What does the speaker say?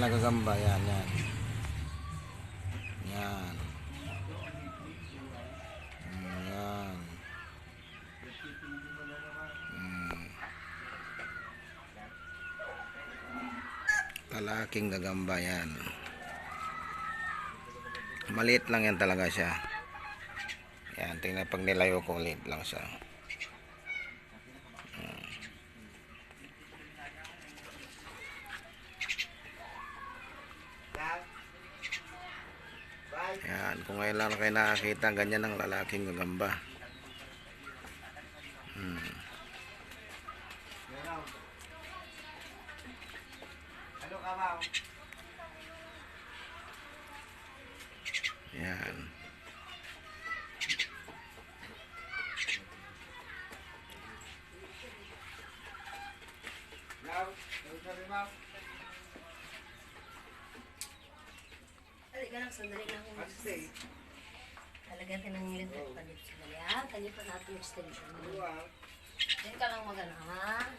na gagamba. Yan, yan. Yan. Yan. Lalaking gagamba yan. Maliit lang yan talaga siya. Yan, tingnan pag nilayo ko, maliit lang siya. Yan, kung ngayon lang kayo nakakita, ganyan ang lalaking gagamba. Yan. Dali ka lang, sandali lang. Talagyan natin ng lilit pa dito. Sandali ha, tali pa natin yung extension. Diyan ka lang magana ha.